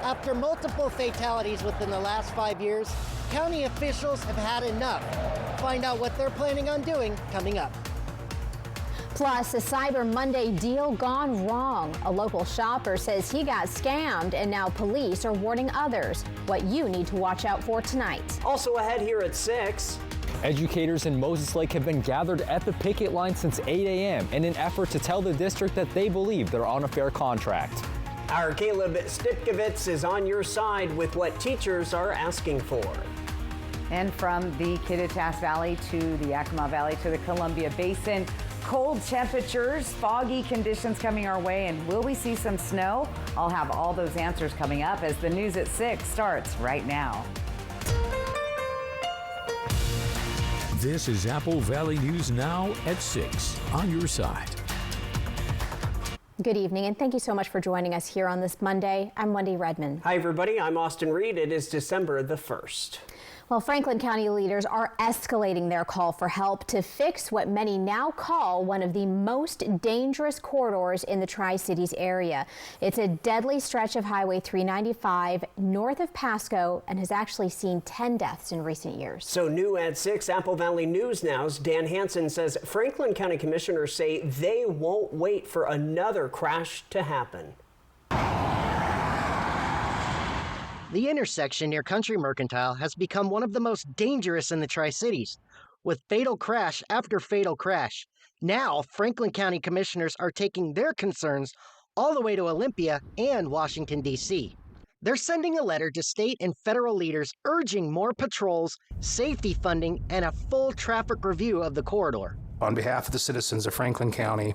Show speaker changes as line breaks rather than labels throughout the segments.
After multiple fatalities within the last 5 years, county officials have had enough. Find out what they're planning on doing coming up.
Plus, a Cyber Monday deal gone wrong. A local shopper says he got scammed, and now police are warning others. What you need to watch out for tonight.
Also ahead here at 6.
Educators in Moses Lake have been gathered at the picket line since 8 a.m. in an effort to tell the district that they believe they're on a fair contract.
Our Caleb Stipkovitz is on your side with what teachers are asking for.
And from the Kittitas Valley to the Yakima Valley to the Columbia Basin, cold temperatures, foggy conditions coming our way, and will we see some snow? I'll have all those answers coming up as the news at 6 starts right now.
This is Apple Valley News Now at 6 on your side.
Good evening, and thank you so much for joining us here on this Monday. I'm Wendy Redman.
Hi, everybody. I'm Austin Reed. It is December the 1st.
Well, Franklin County leaders are escalating their call for help to fix what many now call one of the most dangerous corridors in the Tri-Cities area. It's a deadly stretch of Highway 395 north of Pasco and has actually seen 10 deaths in recent years.
So new at 6, Apple Valley News Now's Dan Hansen says Franklin County commissioners say they won't wait for another crash to happen.
The intersection near Country Mercantile has become one of the most dangerous in the Tri-Cities, with fatal crash after fatal crash. Now, Franklin County commissioners are taking their concerns all the way to Olympia and Washington, D.C. They're sending a letter to state and federal leaders urging more patrols, safety funding, and a full traffic review of the corridor.
On behalf of the citizens of Franklin County,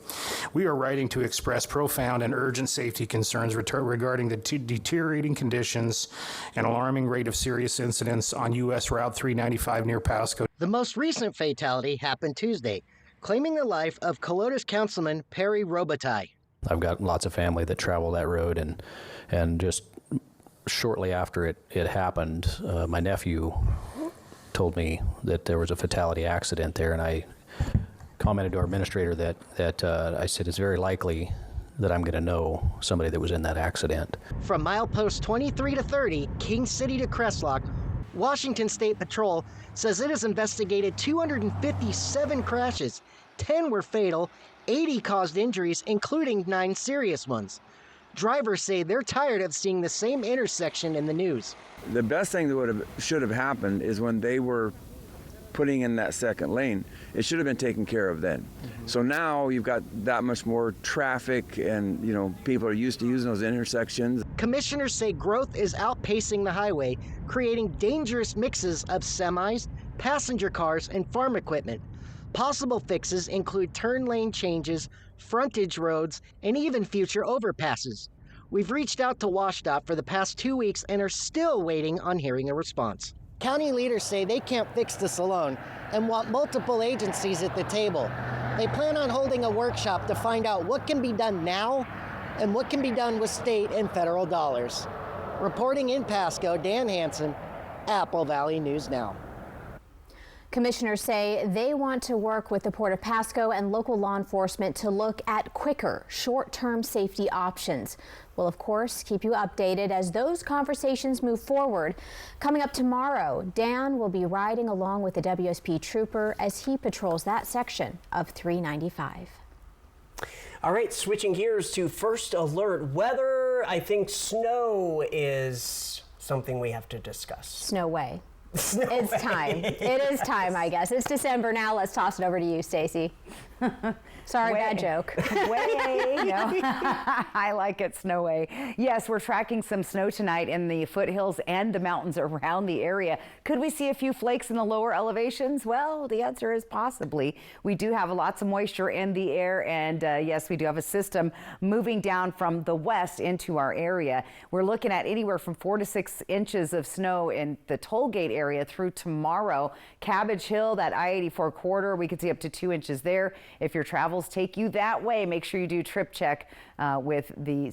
we are writing to express profound and urgent safety concerns regarding the deteriorating conditions and alarming rate of serious incidents on U.S. Route 395 near Pasco.
The most recent fatality happened Tuesday, claiming the life of Colotes Councilman Perry Robitaille.
I've got lots of family that travel that road, and just shortly after it happened, my nephew told me that there was a fatality accident there, and I commented to our administrator that I said it's very likely that I'm going to know somebody that was in that accident.
From milepost 23 to 30, King City to Crestlock, Washington State Patrol says it has investigated 257 crashes. 10 were fatal, 80 caused injuries, including 9 serious ones. Drivers say they're tired of seeing the same intersection in the news.
The best thing that should have happened is when they were putting in that second lane, it should have been taken care of then. So now you've got that much more traffic, and people are used to using those intersections.
Commissioners say growth is outpacing the highway, creating dangerous mixes of semis, passenger cars, and farm equipment. Possible fixes include turn lane changes, frontage roads, and even future overpasses. We've reached out to WashDOT for the past 2 weeks and are still waiting on hearing a response. County leaders say they can't fix this alone and want multiple agencies at the table. They plan on holding a workshop to find out what can be done now and what can be done with state and federal dollars. Reporting in Pasco, Dan Hansen, Apple Valley News Now.
Commissioners say they want to work with the Port of Pasco and local law enforcement to look at quicker, short-term safety options. We'll, of course, keep you updated as those conversations move forward. Coming up tomorrow, Dan will be riding along with the WSP trooper as he patrols that section of 395.
All right, switching gears to First Alert weather. I think snow is something we have to discuss.
Snow way. It's time. It is time, I guess. It's December now. Let's toss it over to you, Stacy. Sorry, bad joke.
Way. No. I like it, snow way. Yes, we're tracking some snow tonight in the foothills and the mountains around the area. Could we see a few flakes in the lower elevations? Well, the answer is possibly. We do have lots of moisture in the air, and yes, we do have a system moving down from the west into our area. We're looking at anywhere from 4 to 6 inches of snow in the toll gate area through tomorrow. Cabbage Hill, that I-84 corridor, we could see up to 2 inches there. If your travels take you that way, make sure you do trip check with the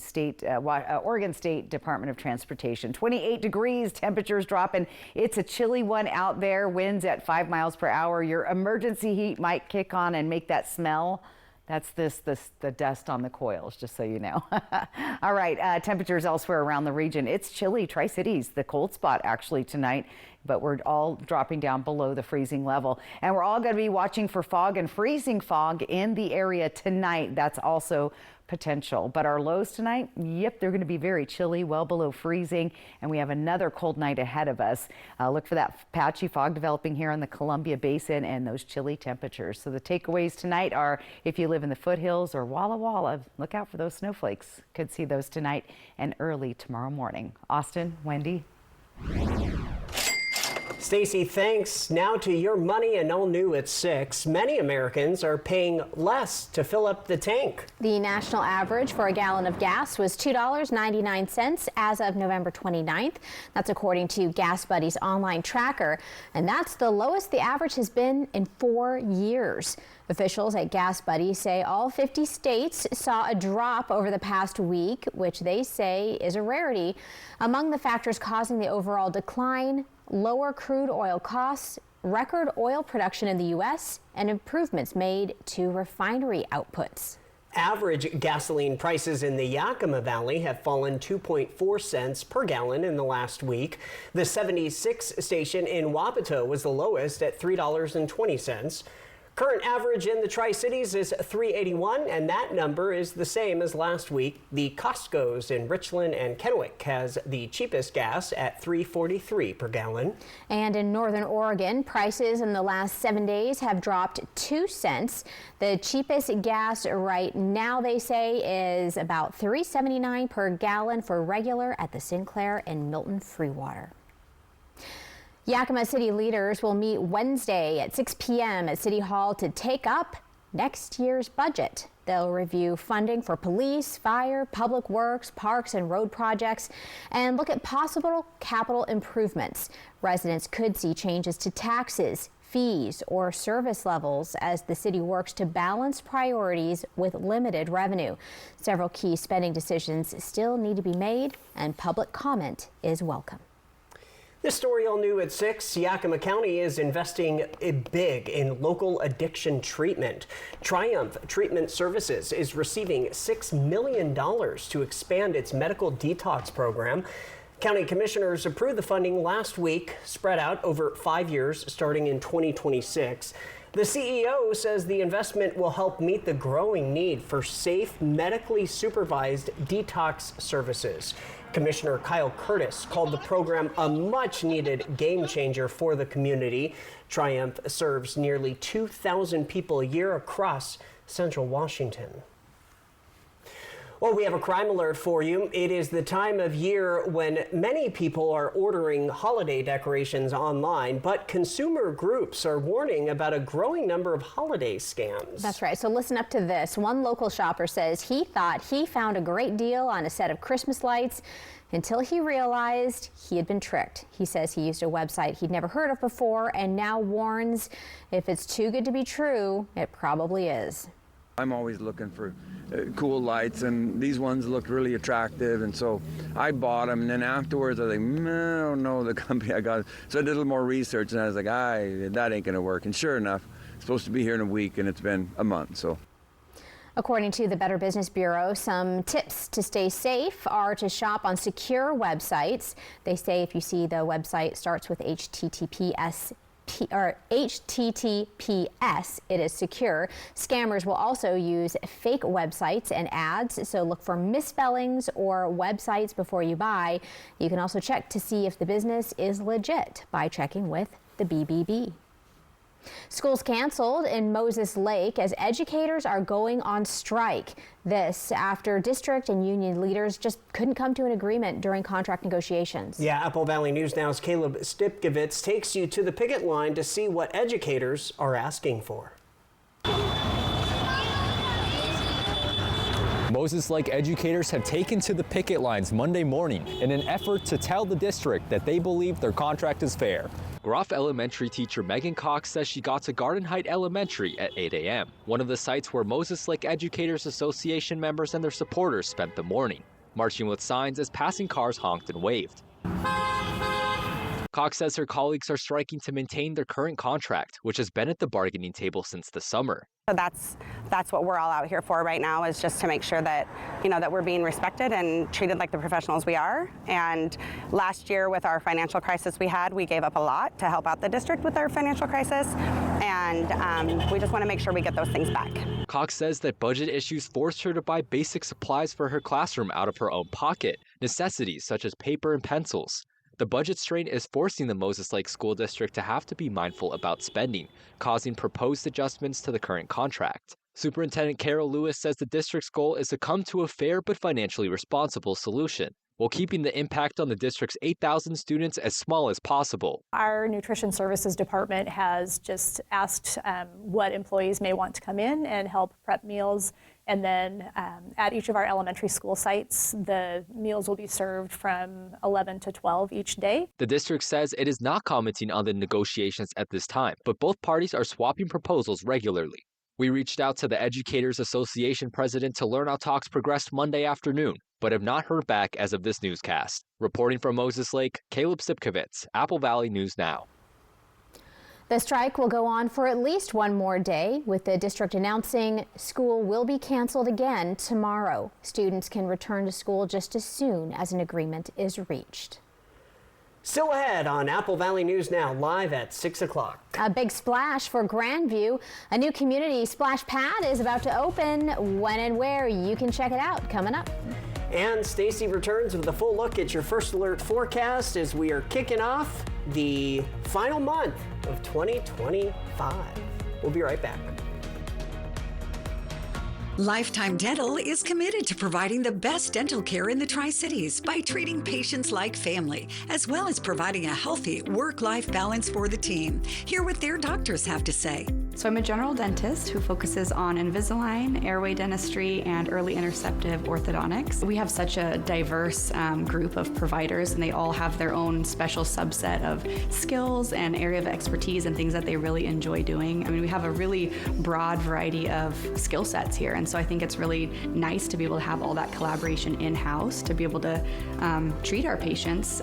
Oregon State Department of Transportation. 28 degrees, temperatures dropping. It's a chilly one out there. Winds at 5 miles per hour. Your emergency heat might kick on and make that smell That's the dust on the coils, just so you know. All right, temperatures elsewhere around the region. It's chilly. Tri-Cities, the cold spot actually tonight, but we're all dropping down below the freezing level. And we're all going to be watching for fog and freezing fog in the area tonight. That's also potential. But our lows tonight, yep, they're going to be very chilly, well below freezing, and we have another cold night ahead of us. Look for that patchy fog developing here in the Columbia Basin and those chilly temperatures. So the takeaways tonight are, if you live in the foothills or Walla Walla, look out for those snowflakes. Could see those tonight and early tomorrow morning. Austin, Wendy.
Stacey, thanks. Now to your money and all new at 6. Many Americans are paying less to fill up the tank.
The national average for a gallon of gas was $2.99 as of November 29th. That's according to Gas Buddy's online tracker, and that's the lowest the average has been in 4 years. Officials at Gas Buddy say all 50 states saw a drop over the past week, which they say is a rarity. Among the factors causing the overall decline, lower crude oil costs, record oil production in the U.S., and improvements made to refinery outputs.
Average gasoline prices in the Yakima Valley have fallen 2.4 cents per gallon in the last week. The 76 station in Wapato was the lowest at $3.20. Current average in the Tri-Cities is $3.81, and that number is the same as last week. The Costco's in Richland and Kennewick has the cheapest gas at $3.43 per gallon.
And in Northern Oregon, prices in the last 7 days have dropped 2 cents. The cheapest gas right now, they say, is about $3.79 per gallon for regular at the Sinclair and Milton Freewater. Yakima City leaders will meet Wednesday at 6 p.m. at City Hall to take up next year's budget. They'll review funding for police, fire, public works, parks, and road projects, and look at possible capital improvements. Residents could see changes to taxes, fees, or service levels as the city works to balance priorities with limited revenue. Several key spending decisions still need to be made, and public comment is welcome.
This story all new at 6. Yakima County is investing big in local addiction treatment. Triumph Treatment Services is receiving $6 million to expand its medical detox program. County commissioners approved the funding last week, spread out over 5 years, starting in 2026. The CEO says the investment will help meet the growing need for safe, medically supervised detox services. Commissioner Kyle Curtis called the program a much-needed game changer for the community. Triumph serves nearly 2,000 people a year across Central Washington. Well, we have a crime alert for you. It is the time of year when many people are ordering holiday decorations online, but consumer groups are warning about a growing number of holiday scams.
That's right. So listen up to this. One local shopper says he thought he found a great deal on a set of Christmas lights until he realized he had been tricked. He says he used a website he'd never heard of before and now warns if it's too good to be true, it probably is.
I'm always looking for cool lights, and these ones looked really attractive, and so I bought them. And then afterwards, I was like, I don't know the company I got. So I did a little more research, and I was like, that ain't gonna work. And sure enough, it's supposed to be here in a week, and it's been a month. So.
According to the Better Business Bureau, some tips to stay safe are to shop on secure websites. They say if you see the website starts with HTTPS, it is secure. Scammers will also use fake websites and ads, so look for misspellings or websites before you buy. You can also check to see if the business is legit by checking with the BBB. Schools canceled in Moses Lake as educators are going on strike. This after district and union leaders just couldn't come to an agreement during contract negotiations.
Yeah, Apple Valley News Now's Caleb Stipkovitz takes you to the picket line to see what educators are asking for.
Moses Lake educators have taken to the picket lines Monday morning in an effort to tell the district that they believe their contract is fair. Groff Elementary teacher Megan Cox says she got to Garden Height Elementary at 8 a.m., one of the sites where Moses Lake Educators Association members and their supporters spent the morning, marching with signs as passing cars honked and waved. Cox says her colleagues are striking to maintain their current contract, which has been at the bargaining table since the summer.
So that's what we're all out here for right now, is just to make sure that, that we're being respected and treated like the professionals we are. And last year with our financial crisis we gave up a lot to help out the district with our financial crisis. And we just want to make sure we get those things back.
Cox says that budget issues forced her to buy basic supplies for her classroom out of her own pocket, necessities such as paper and pencils. The budget strain is forcing the Moses Lake School District to have to be mindful about spending, causing proposed adjustments to the current contract. Superintendent Carol Lewis says the district's goal is to come to a fair but financially responsible solution, while keeping the impact on the district's 8,000 students as small as possible.
Our nutrition services department has just asked what employees may want to come in and help prep meals. And then at each of our elementary school sites, the meals will be served from 11 to 12 each day.
The district says it is not commenting on the negotiations at this time, but both parties are swapping proposals regularly. We reached out to the Educators Association president to learn how talks progressed Monday afternoon, but have not heard back as of this newscast. Reporting from Moses Lake, Caleb Sipkovitz, Apple Valley News Now.
The strike will go on for at least one more day, with the district announcing school will be canceled again tomorrow. Students can return to school just as soon as an agreement is reached.
Still ahead on Apple Valley News Now, live at 6 o'clock.
A big splash for Grandview. A new community splash pad is about to open. When and where, you can check it out coming up.
And Stacy returns with a full look at your First Alert forecast as we are kicking off the final month of 2025. We'll be right back.
Lifetime Dental is committed to providing the best dental care in the Tri-Cities by treating patients like family, as well as providing a healthy work-life balance for the team. Hear what their doctors have to say.
So I'm a general dentist who focuses on Invisalign, airway dentistry, and early interceptive orthodontics. We have such a diverse group of providers, and they all have their own special subset of skills and area of expertise and things that they really enjoy doing. I mean, we have a really broad variety of skill sets here, and so I think it's really nice to be able to have all that collaboration in-house to be able to treat our patients.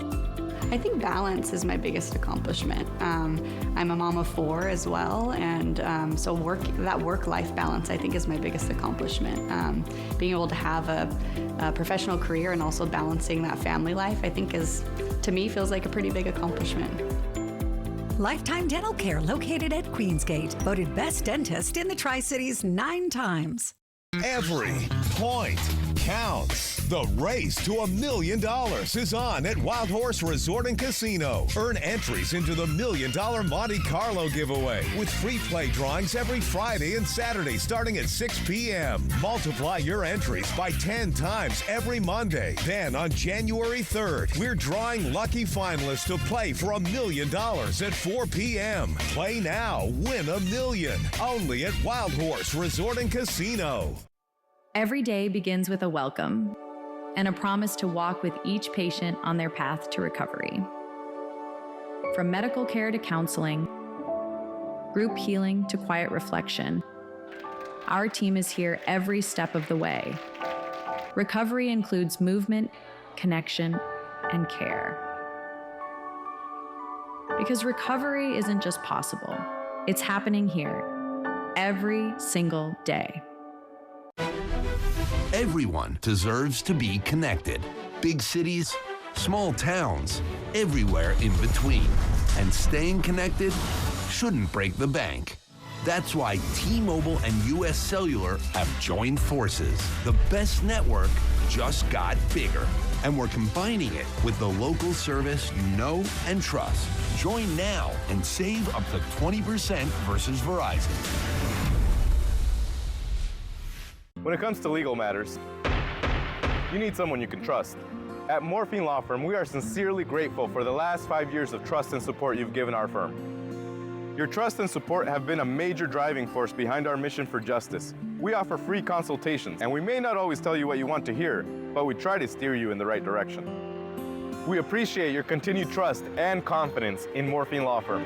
I think balance is my biggest accomplishment. I'm a mom of 4 as well, and so that work-life balance I think is my biggest accomplishment. Being able to have a professional career and also balancing that family life, I think to me feels like a pretty big accomplishment.
Lifetime Dental Care, located at Queensgate, voted best dentist in the Tri-Cities 9 times.
Every point counts. The race to $1 million is on at Wild Horse Resort and Casino. Earn entries into the $1 million Monte Carlo giveaway with free play drawings every Friday and Saturday starting at 6 p.m. Multiply your entries by 10 times every Monday. Then on January 3rd, we're drawing lucky finalists to play for $1 million at 4 p.m. Play now, win $1 million. Only at Wild Horse Resort and Casino.
Every day begins with a welcome and a promise to walk with each patient on their path to recovery. From medical care to counseling, group healing to quiet reflection, our team is here every step of the way. Recovery includes movement, connection, and care. Because recovery isn't just possible, it's happening here every single day.
Everyone deserves to be connected. Big cities, small towns, everywhere in between. And staying connected shouldn't break the bank. That's why T-Mobile and US Cellular have joined forces. The best network just got bigger. And we're combining it with the local service you know and trust. Join now and save up to 20% versus Verizon.
When it comes to legal matters, you need someone you can trust. At Morphine Law Firm, we are sincerely grateful for the last 5 years of trust and support you've given our firm. Your trust and support have been a major driving force behind our mission for justice. We offer free consultations, and we may not always tell you what you want to hear, but we try to steer you in the right direction. We appreciate your continued trust and confidence in Morphine Law Firm.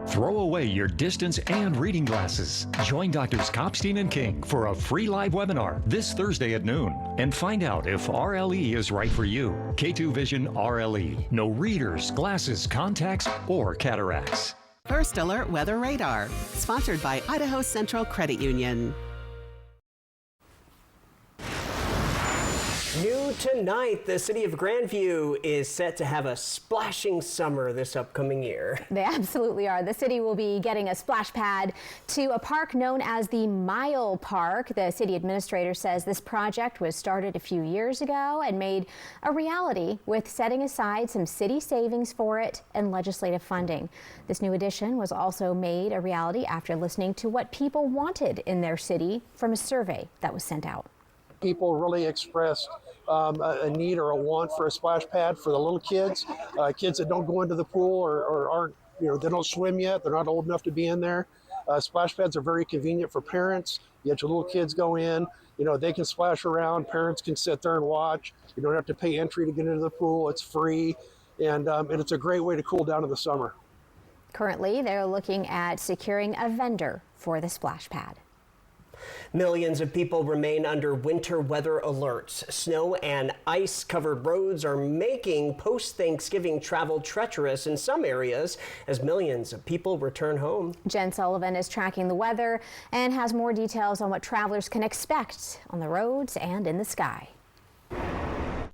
Throw away
away your distance and reading glasses. Join Drs. Kopstein and King for a free live webinar this Thursday at noon and find out if RLE is right for you. K2 Vision RLE. No readers, glasses, contacts, or cataracts.
First Alert Weather Radar, sponsored by Idaho Central Credit Union.
New tonight, the city of Grandview is set to have a splashing summer this upcoming year.
They absolutely are. The city will be getting a splash pad to a park known as the Mile Park. The city administrator says this project was started a few years ago and made a reality with setting aside some city savings for it and legislative funding. This new addition was also made a reality after listening to what people wanted in their city from a survey that was sent out.
People really expressed a need or a want for a splash pad for the little kids, kids that don't go into the pool or aren't, they don't swim yet, they're not old enough to be in there. Splash pads are very convenient for parents. You let your little kids go in, they can splash around, parents can sit there and watch. You don't have to pay entry to get into the pool, it's free, and it's a great way to cool down in the summer.
Currently, they're looking at securing a vendor for the splash pad.
Millions of people remain under winter weather alerts. Snow and ice-covered roads are making post-Thanksgiving travel treacherous in some areas as millions of people return home.
Jen Sullivan is tracking the weather and has more details on what travelers can expect on the roads and in the sky.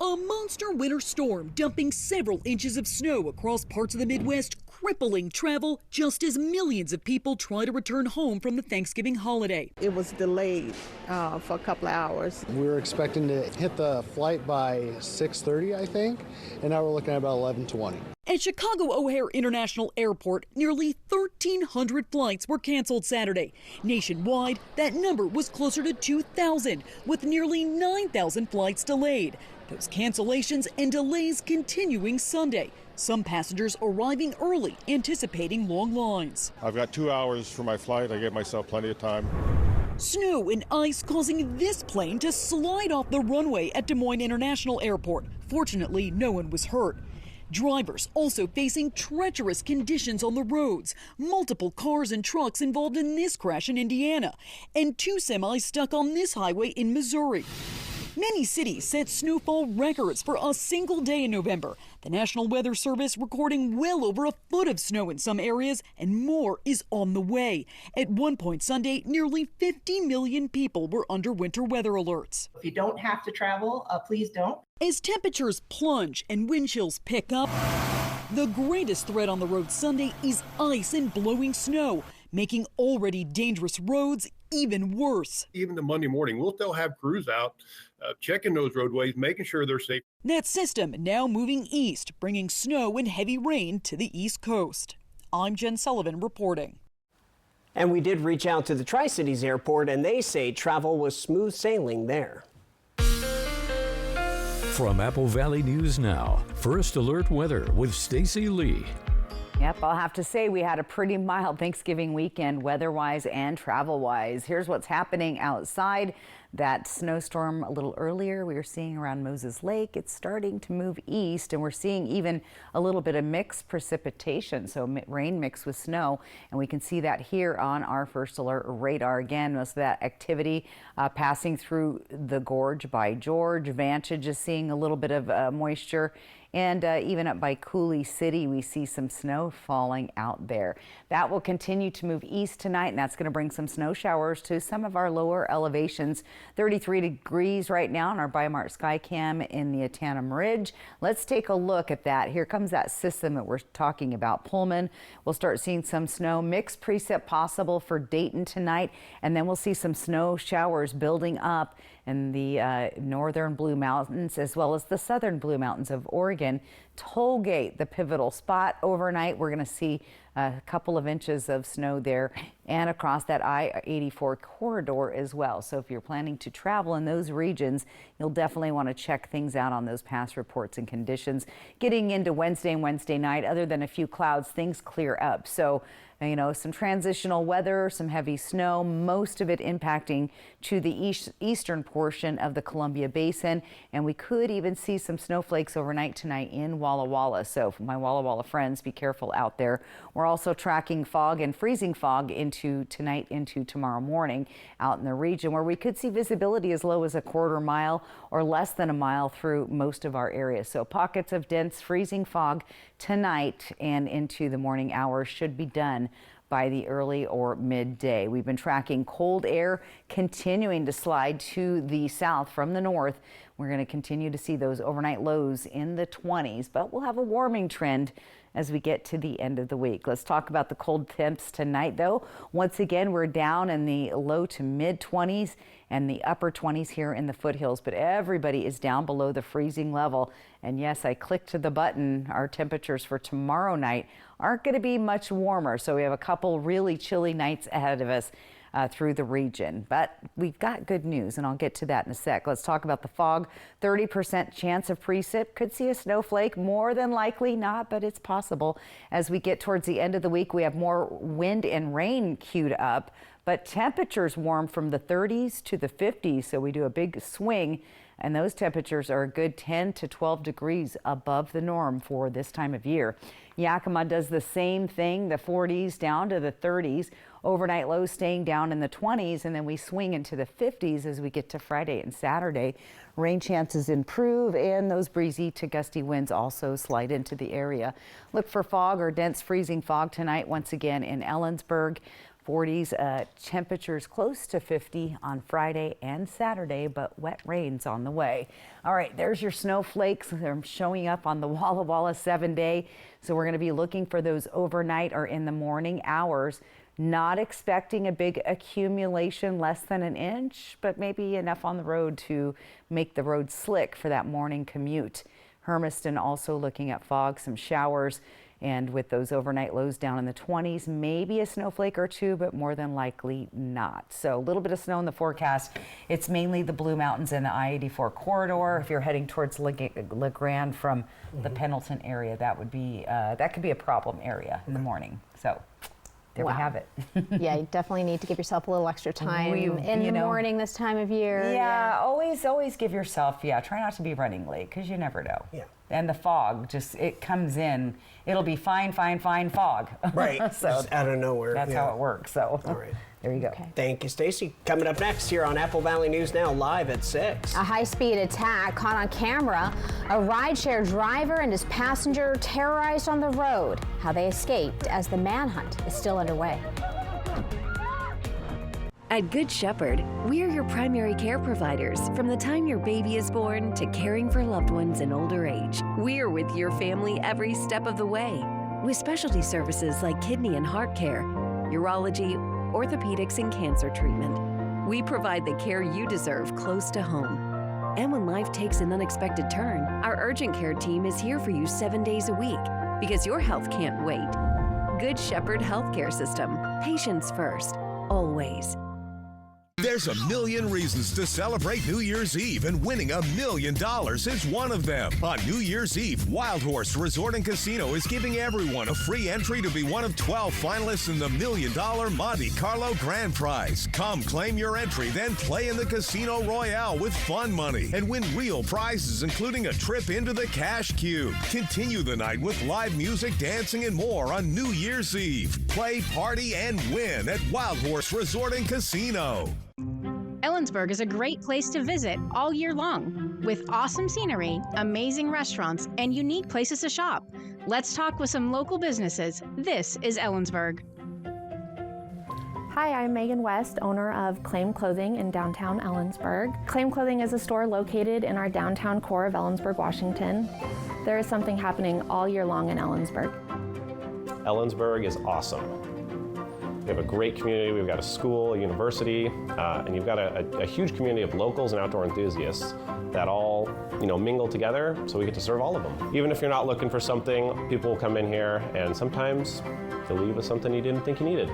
A monster winter storm dumping several inches of snow across parts of the Midwest, crippling travel just as millions of people try to return home from the Thanksgiving holiday.
It was delayed for a couple of hours.
We were expecting to hit the flight by 6:30, I think, and now we're looking at about 11:20.
At Chicago O'Hare International Airport, nearly 1,300 flights were canceled Saturday. Nationwide, that number was closer to 2,000, with nearly 9,000 flights delayed. Those cancellations and delays continuing Sunday. Some passengers arriving early, anticipating long lines.
I've got 2 hours for my flight. I gave myself plenty of time.
Snow and ice causing this plane to slide off the runway at Des Moines International Airport. Fortunately, no one was hurt. Drivers also facing treacherous conditions on the roads. Multiple cars and trucks involved in this crash in Indiana, and 2 semis stuck on this highway in Missouri. Many cities set snowfall records for a single day in November. The National Weather Service recording well over a foot of snow in some areas, and more is on the way. At one point Sunday, nearly 50 million people were under winter weather alerts.
If you don't have to travel, please don't.
As temperatures plunge and wind chills pick up, the greatest threat on the road Sunday is ice and blowing snow, making already dangerous roads even worse.
Even the Monday morning, we'll still have crews out checking those roadways, making sure they're safe.
That system now moving east, bringing snow and heavy rain to the East Coast. I'm Jen Sullivan reporting.
And we did reach out to the Tri-Cities Airport, and they say travel was smooth sailing there.
From Apple Valley News Now, First Alert Weather with Stacy Lee.
Yep, I'll have to say we had a pretty mild Thanksgiving weekend weather-wise and travel-wise. Here's what's happening outside. That snowstorm a little earlier we were seeing around Moses Lake. It's starting to move east, and we're seeing even a little bit of mixed precipitation, so rain mixed with snow, and we can see that here on our First Alert radar. Again, most of that activity passing through the gorge by George. Vantage is seeing a little bit of moisture. And even up by Coulee City, we see some snow falling out there. That will continue to move east tonight, and that's going to bring some snow showers to some of our lower elevations. 33 degrees right now on our Bi-Mart Skycam in the Atanum Ridge. Let's take a look at that. Here comes that system that we're talking about. Pullman, we'll start seeing some snow. Mixed precip possible for Dayton tonight, and then we'll see some snow showers building up in the northern Blue Mountains as well as the southern Blue Mountains of Oregon. Tollgate, the pivotal spot overnight. We're going to see a couple of inches of snow there and across that I-84 corridor as well. So if you're planning to travel in those regions, you'll definitely want to check things out on those past reports and conditions. Getting into Wednesday and Wednesday night, other than a few clouds, things clear up. So some transitional weather, some heavy snow, most of it impacting to the eastern portion of the Columbia Basin. And we could even see some snowflakes overnight tonight in Walla Walla. So for my Walla Walla friends, be careful out there. We're also tracking fog and freezing fog into tonight, into tomorrow morning out in the region, where we could see visibility as low as a quarter mile or less than a mile through most of our area. So pockets of dense freezing fog tonight and into the morning hours should be done by the early or midday. We've been tracking cold air continuing to slide to the south from the north. We're going to continue to see those overnight lows in the 20s, but we'll have a warming trend as we get to the end of the week. Let's talk about the cold temps tonight, though. Once again, we're down in the low to mid 20s and the upper 20s here in the foothills, but everybody is down below the freezing level. And yes, I clicked to the button. Our temperatures for tomorrow night aren't going to be much warmer, so we have a couple really chilly nights ahead of us through the region. But we've got good news, and I'll get to that in a sec. Let's talk about the fog. 30% chance of precip. Could see a snowflake, more than likely not, but it's possible. As we get towards the end of the week, we have more wind and rain queued up, but temperatures warm from the 30s to the 50s, so we do a big swing, and those temperatures are a good 10 to 12 degrees above the norm for this time of year. Yakima does the same thing, the 40s down to the 30s. Overnight lows staying down in the 20s, and then we swing into the 50s as we get to Friday and Saturday. Rain chances improve, and those breezy to gusty winds also slide into the area. Look for fog or dense freezing fog tonight once again in Ellensburg. 40s, temperatures close to 50 on Friday and Saturday, but wet rains on the way. All right, there's your snowflakes. They're showing up on the Walla Walla 7-day. So we're going to be looking for those overnight or in the morning hours. Not expecting a big accumulation, less than an inch, but maybe enough on the road to make the road slick for that morning commute. Hermiston also looking at fog, some showers. And with those overnight lows down in the 20s, maybe a snowflake or two, but more than likely not. So a little bit of snow in the forecast. It's mainly the Blue Mountains and the I-84 corridor. If you're heading towards La Grande from the Pendleton area, that would be that could be a problem area in the morning. So there we have it.
Yeah, you definitely need to give yourself a little extra time in the morning this time of year.
Yeah, always give yourself, try not to be running late, because you never know. Yeah. And the fog, it comes in. It'll be fine fog.
Right,
so
just out of nowhere.
That's how it works. So
all right.
There you go.
Okay.
Thank you, Stacy. Coming up next here on Apple Valley News Now, live at 6.
A high-speed attack caught on camera. A rideshare driver and his passenger terrorized on the road. How they escaped as the manhunt is still underway.
At Good Shepherd, we're your primary care providers from the time your baby is born to caring for loved ones in older age. We're with your family every step of the way, with specialty services like kidney and heart care, urology, orthopedics, and cancer treatment. We provide the care you deserve close to home. And when life takes an unexpected turn, our urgent care team is here for you 7 days a week, because your health can't wait. Good Shepherd Healthcare System. Patients first, always.
There's a million reasons to celebrate New Year's Eve, and winning $1 million is one of them. On New Year's Eve, Wild Horse Resort and Casino is giving everyone a free entry to be one of 12 finalists in the $1 million Monte Carlo Grand Prize. Come claim your entry, then play in the Casino Royale with fun money and win real prizes, including a trip into the Cash Cube. Continue the night with live music, dancing, and more on New Year's Eve. Play, party, and win at Wild Horse Resort and Casino.
Ellensburg is a great place to visit all year long, with awesome scenery, amazing restaurants, and unique places to shop. Let's talk with some local businesses. This is Ellensburg.
Hi, I'm Megan West, owner of Claim Clothing in downtown Ellensburg. Claim Clothing is a store located in our downtown core of Ellensburg, Washington. There is something happening all year long in Ellensburg.
Ellensburg is awesome. We have a great community. We've got a school, a university, and you've got a huge community of locals and outdoor enthusiasts that all mingle together, so we get to serve all of them. Even if you're not looking for something, people will come in here, and sometimes they'll leave with something you didn't think you needed.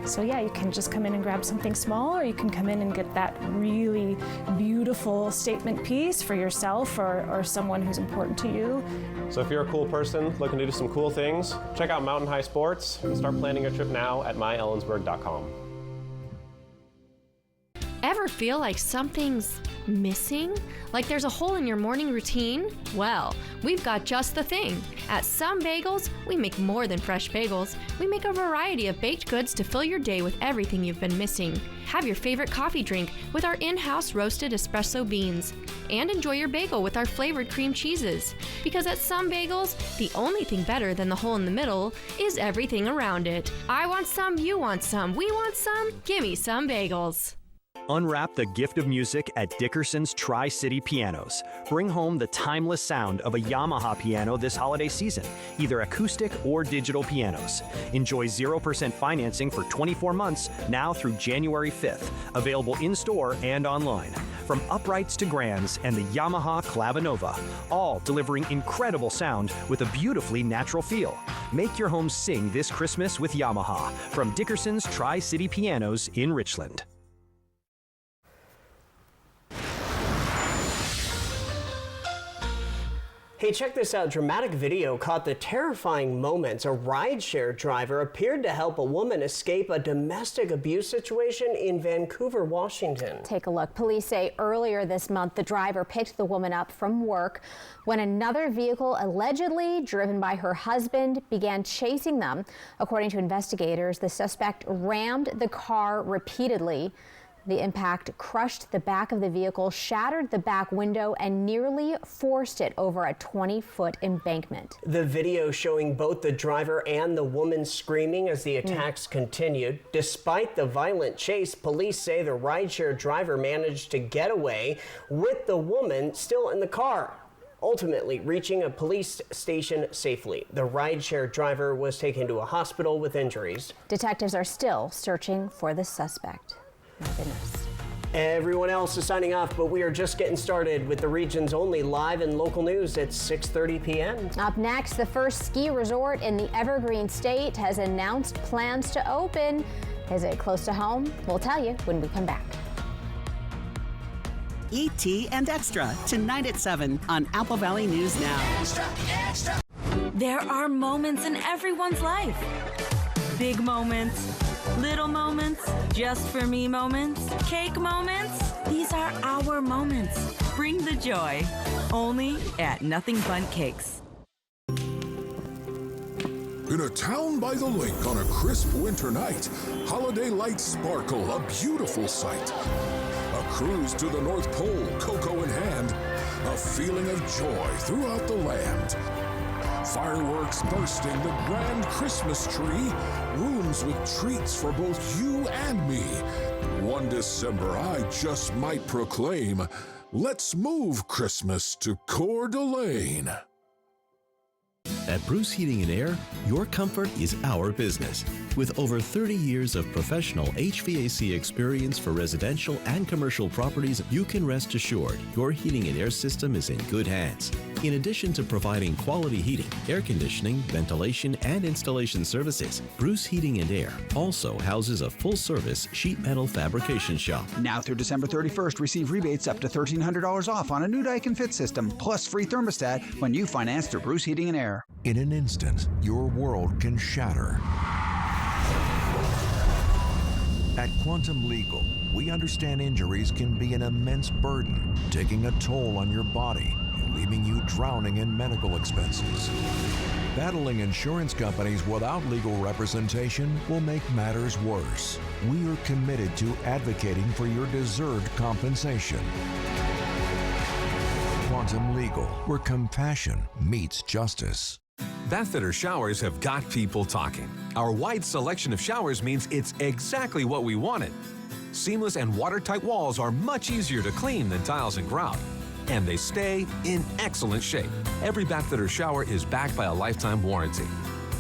So yeah, you can just come in and grab something small, or you can come in and get that really beautiful statement piece for yourself or someone who's important to you.
So if you're a cool person looking to do some cool things, check out Mountain High Sports and start planning your trip now at myellensburg.com.
Ever feel like something's missing? Like there's a hole in your morning routine? Well, we've got just the thing. At Some Bagels, we make more than fresh bagels. We make a variety of baked goods to fill your day with everything you've been missing. Have your favorite coffee drink with our in-house roasted espresso beans. And enjoy your bagel with our flavored cream cheeses. Because at Some Bagels, the only thing better than the hole in the middle is everything around it. I want some, you want some, we want some, gimme Some Bagels.
Unwrap the gift of music at Dickerson's Tri-City Pianos. Bring home the timeless sound of a Yamaha piano this holiday season, either acoustic or digital pianos. Enjoy 0% financing for 24 months now through January 5th. Available in-store and online. From uprights to grands and the Yamaha Clavinova, all delivering incredible sound with a beautifully natural feel. Make your home sing this Christmas with Yamaha from Dickerson's Tri-City Pianos in Richland.
Hey, check this out. Dramatic video caught the terrifying moments a rideshare driver appeared to help a woman escape a domestic abuse situation in Vancouver, Washington.
Take a look. Police say earlier this month the driver picked the woman up from work when another vehicle, allegedly driven by her husband, began chasing them. According to investigators, the suspect rammed the car repeatedly. The impact crushed the back of the vehicle, shattered the back window, and nearly forced it over a 20-foot embankment.
The video showing both the driver and the woman screaming as the attacks continued. Despite the violent chase, police say the rideshare driver managed to get away with the woman still in the car, ultimately reaching a police station safely. The rideshare driver was taken to a hospital with injuries.
Detectives are still searching for the suspect. My goodness.
Everyone else is signing off, but we are just getting started with the region's only live and local news at 6:30 p.m.
Up next, the first ski resort in the Evergreen State has announced plans to open. Is it close to home? We'll tell you when we come back.
E.T. and Extra, tonight at 7 on Apple Valley News Now.
Extra, extra. There are moments in everyone's life. Big moments, little moments, just for me moments, cake moments. These are our moments. Bring the joy. Only at Nothing Bundt Cakes.
In a town by the lake on a crisp winter night, holiday lights sparkle, a beautiful sight. A cruise to the North Pole, cocoa in hand, a feeling of joy throughout the land. Fireworks bursting, the grand Christmas tree, rooms with treats for both you and me. One December, I just might proclaim, let's move Christmas to Coeur d'Alene.
At Bruce Heating and Air, your comfort is our business. With over 30 years of professional HVAC experience for residential and commercial properties, you can rest assured your heating and air system is in good hands. In addition to providing quality heating, air conditioning, ventilation, and installation services, Bruce Heating and Air also houses a full-service sheet metal fabrication shop.
Now through December 31st, receive rebates up to $1,300 off on a new Daikin Fit system, plus free thermostat when you finance through Bruce Heating and Air.
In an instant, your world can shatter. At Quantum Legal, we understand injuries can be an immense burden, taking a toll on your body and leaving you drowning in medical expenses. Battling insurance companies without legal representation will make matters worse. We are committed to advocating for your deserved compensation. Quantum Legal, where compassion meets justice.
Bathfitter showers have got people talking. Our wide selection of showers means it's exactly what we wanted. Seamless and watertight walls are much easier to clean than tiles and grout. And they stay in excellent shape. Every Bathfitter shower is backed by a lifetime warranty.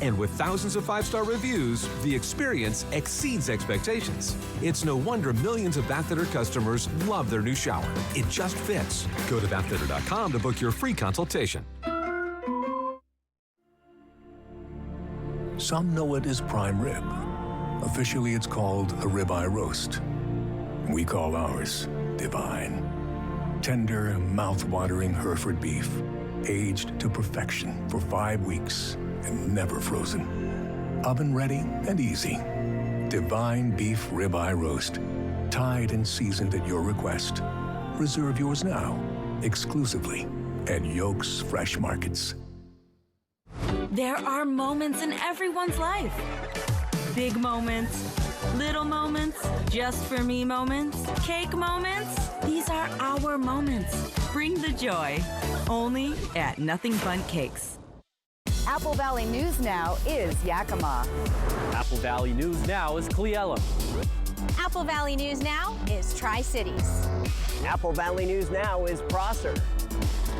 And with thousands of 5-star reviews, the experience exceeds expectations. It's no wonder millions of Bathfitter customers love their new shower. It just fits. Go to bathfitter.com to book your free consultation.
Some know it as prime rib. Officially, it's called a ribeye roast. We call ours divine. Tender, mouth-watering Hereford beef, aged to perfection for 5 weeks and never frozen. Oven ready and easy. Divine beef ribeye roast. tied and seasoned at your request. Reserve yours now, exclusively at Yolk's Fresh Markets.
There are moments in everyone's life. Big moments, little moments, just for me moments, cake moments. These are our moments. Bring the joy. Only at Nothing Bundt Cakes.
Apple Valley News Now is Yakima.
Apple Valley News Now is Cle Elum.
Apple Valley News Now is Tri-Cities.
Apple Valley News Now is Prosser.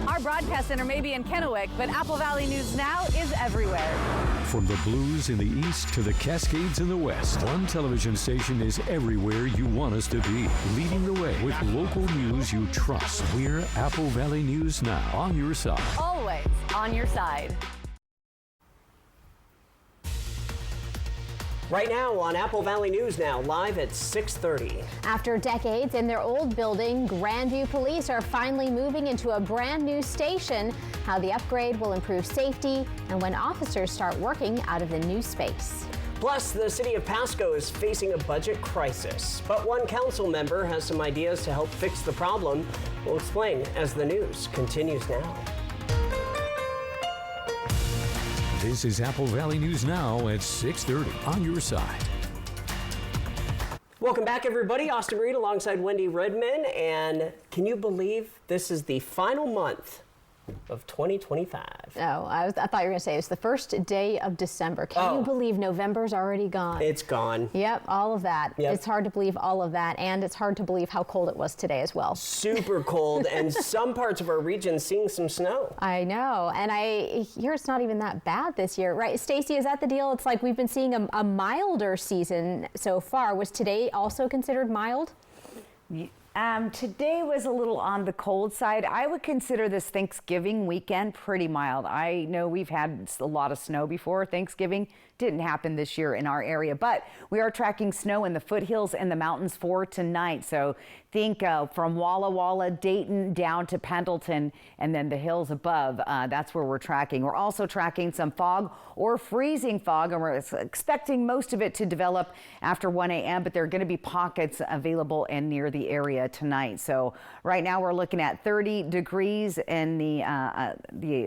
Our broadcast center may be in Kennewick, but Apple Valley News Now is everywhere.
From the Blues in the east to the Cascades in the west, one television station is everywhere you want us to be, leading the way with local news you trust. We're Apple Valley News Now, on your side.
Always on your side.
Right now on Apple Valley News Now, live at 6:30.
After decades in their old building, Grandview Police are finally moving into a brand new station. How the upgrade will improve safety and when officers start working out of the new space.
Plus, the city of Pasco is facing a budget crisis, but one council member has some ideas to help fix the problem. We'll explain as the news continues now.
This is Apple Valley News Now at 6:30 on your side.
Welcome back, everybody. Austin Reed alongside Wendy Redman. And can you believe this is the final month of 2025?
Oh, I thought you were going to say it's the first day of December. Can you believe November's already gone?
It's gone.
Yep, all of that.
Yep.
It's hard to believe all of that, and it's hard to believe how cold it was today as well.
Super cold, and some parts of our region seeing some snow.
I know, and I hear it's not even that bad this year, right? Stacey, is that the deal? It's like we've been seeing a milder season so far. Was today also considered mild?
Today was a little on the cold side. I would consider this Thanksgiving weekend pretty mild. I know we've had a lot of snow before Thanksgiving. Didn't happen this year in our area, but we are tracking snow in the foothills and the mountains for tonight. So think from Walla Walla, Dayton down to Pendleton, and then the hills above. That's where we're tracking. We're also tracking some fog or freezing fog, and we're expecting most of it to develop after 1 a.m., but there are going to be pockets available and near the area tonight. So right now we're looking at 30 degrees in the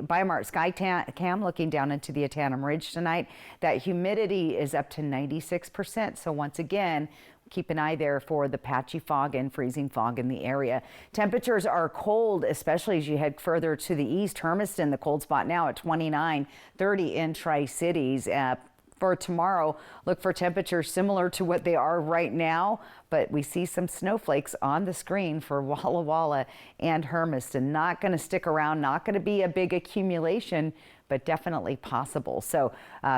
Biomart Sky Cam looking down into the Atanum Ridge tonight. That humidity is up to 96%. So once again, keep an eye there for the patchy fog and freezing fog in the area. Temperatures are cold, especially as you head further to the east. Hermiston, the cold spot now at 29, 30 in Tri-Cities. For tomorrow, look for temperatures similar to what they are right now, but we see some snowflakes on the screen for Walla Walla and Hermiston. Not going to stick around, not going to be a big accumulation, but definitely possible. So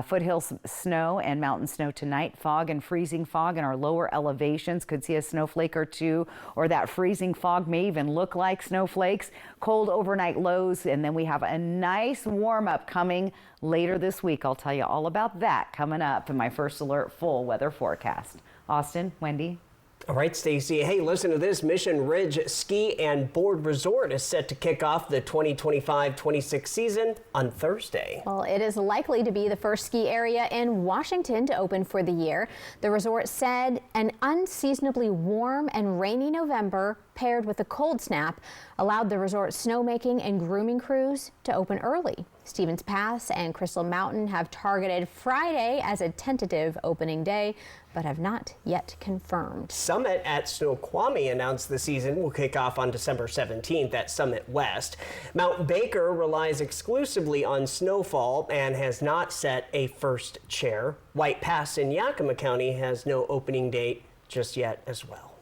foothills snow and mountain snow tonight, fog and freezing fog in our lower elevations. Could see a snowflake or two, or that freezing fog may even look like snowflakes. Cold overnight lows, and then we have a nice warm up coming later this week. I'll tell you all about that coming up in my First Alert full weather forecast. Austin, Wendy.
All right, Stacey. Hey, listen to this. Mission Ridge Ski and Board Resort is set to kick off the 2025-26 season on Thursday.
Well, it is likely to be the first ski area in Washington to open for the year. The resort said an unseasonably warm and rainy November paired with a cold snap allowed the resort's snowmaking and grooming crews to open early. Stevens Pass and Crystal Mountain have targeted Friday as a tentative opening day, but have not yet confirmed.
Summit at Snoqualmie announced the season will kick off on December 17th at Summit West. Mount Baker relies exclusively on snowfall and has not set a first chair. White Pass in Yakima County has no opening date just yet as well.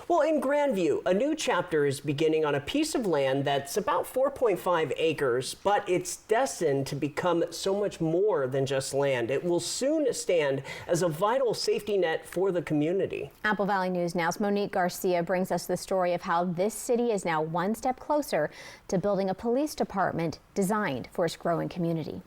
Well, in Grandview, a new chapter is beginning on a piece of land that's about 4.5 acres, but it's destined to become so much more than just land. It will soon stand as a vital safety net for the community.
Apple Valley News Now's Monique Garcia brings us the story of how this city is now one step closer to building a police department designed for its growing community.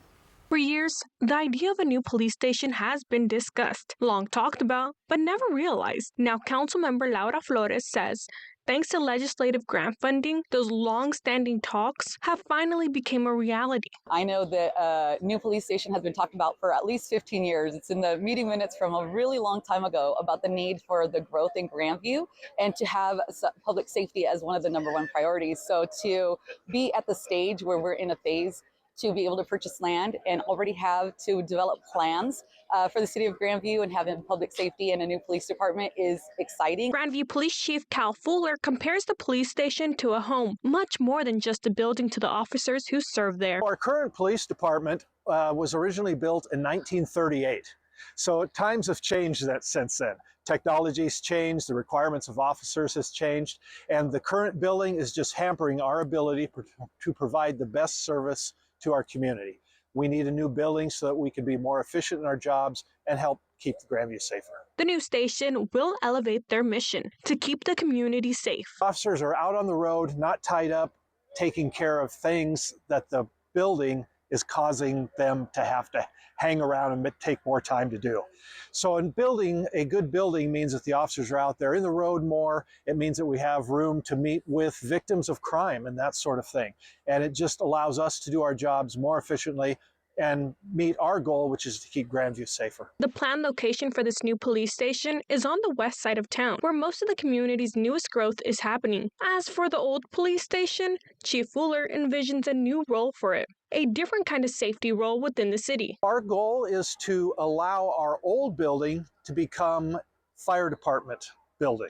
For years, the idea of a new police station has been discussed, long talked about, but never realized. Now, Councilmember Laura Flores says Thanks to legislative grant funding, those long-standing talks have finally become a reality.
I know the new police station has been talked about for at least 15 years. It's in the meeting minutes from a really long time ago about the need for the growth in Grandview and to have public safety as one of the #1 priorities. So to be at the stage where we're in a phase to be able to purchase land and already have to develop plans for the city of Grandview and having public safety and a new police department is exciting.
Grandview Police Chief Cal Fuller compares the police station to a home, much more than just a building to the officers who serve there.
Our current police department was originally built in 1938. So times have changed since then. Technology's changed, the requirements of officers has changed, and the current building is just hampering our ability to provide the best service to our community. We need a new building so that we can be more efficient in our jobs and help keep the Grandview safer.
The new station will elevate their mission to keep the community safe.
Officers are out on the road, not tied up, taking care of things that the building is causing them to have to hang around and take more time to do. So in building, a good building means that the officers are out there in the road more. It means that we have room to meet with victims of crime and that sort of thing. And it just allows us to do our jobs more efficiently and meet our goal, which is to keep Grandview safer.
The planned location for this new police station is on the west side of town, where most of the community's newest growth is happening. As for the old police station, Chief Fuller envisions a new role for it, a different kind of safety role within the city.
Our goal is to allow our old building to become fire department building.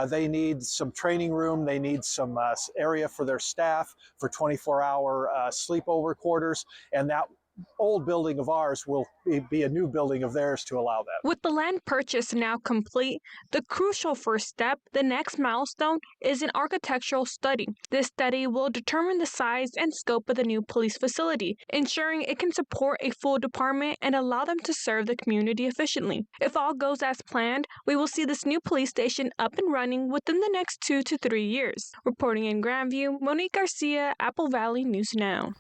They need some training room, they need some area for their staff, for 24-hour sleepover quarters, and that old building of ours will be a new building of theirs to allow that.
With the land purchase now complete, the crucial first step, the next milestone, is an architectural study. This study will determine the size and scope of the new police facility, ensuring it can support a full department and allow them to serve the community efficiently. If all goes as planned, we will see this new police station up and running within the next 2 to 3 years. Reporting in Grandview, Monique Garcia, Apple Valley News Now.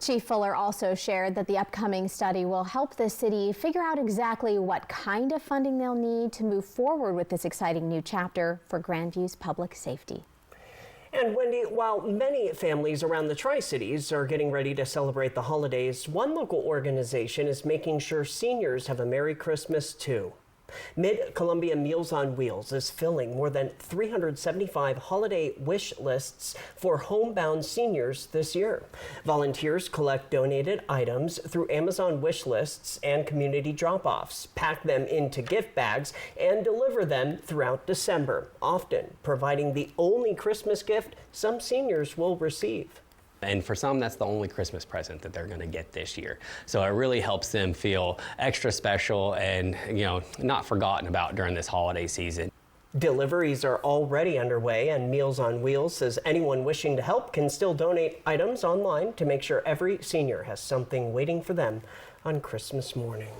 Chief Fuller also shared that the upcoming study will help the city figure out exactly what kind of funding they'll need to move forward with this exciting new chapter for Grandview's public safety.
And Wendy, while many families around the Tri-Cities are getting ready to celebrate the holidays, one local organization is making sure seniors have a Merry Christmas too. Mid-Columbia Meals on Wheels is filling more than 375 holiday wish lists for homebound seniors this year. Volunteers collect donated items through Amazon wish lists and community drop-offs, pack them into gift bags, and deliver them throughout December, often providing the only Christmas gift some seniors will receive.
And for some, that's the only Christmas present that they're going to get this year. So it really helps them feel extra special and, not forgotten about during this holiday season.
Deliveries are already underway, and Meals on Wheels says anyone wishing to help can still donate items online to make sure every senior has something waiting for them on Christmas morning.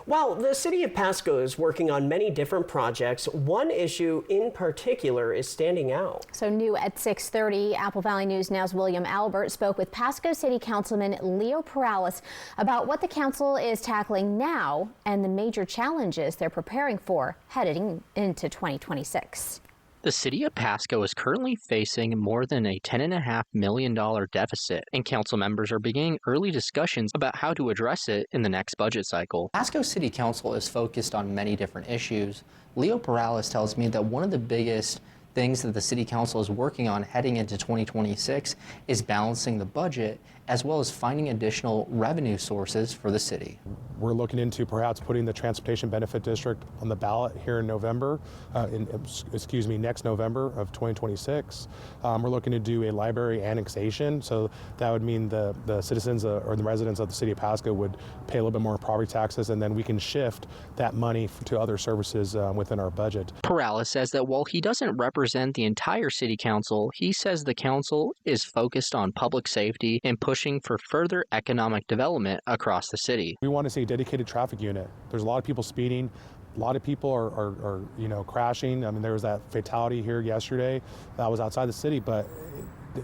While the city of Pasco is working on many different projects, one issue in particular is standing out.
So new at 6:30, Apple Valley News Now's William Albert spoke with Pasco City Councilman Leo Perales about what the council is tackling now and the major challenges they're preparing for heading into 2026.
The city of Pasco is currently facing more than a $10.5 million deficit, and council members are beginning early discussions about how to address it in the next budget cycle.
Pasco City Council is focused on many different issues. Leo Perales tells me that one of the biggest things that the City Council is working on heading into 2026 is balancing the budget as well as finding additional revenue sources for the city.
We're looking into perhaps putting the Transportation Benefit District on the ballot here in November, next November of 2026. We're looking to do a library annexation, so that would mean the citizens or the residents of the city of Pasco would pay a little bit more property taxes, and then we can shift that money to other services within our budget.
Perales says that while he doesn't represent the entire city council, he says the council is focused on public safety and pushing for further economic development across the city.
We want to see a dedicated traffic unit. There's a lot of people speeding. A lot of people are crashing. I mean, there was that fatality here yesterday that was outside the city, but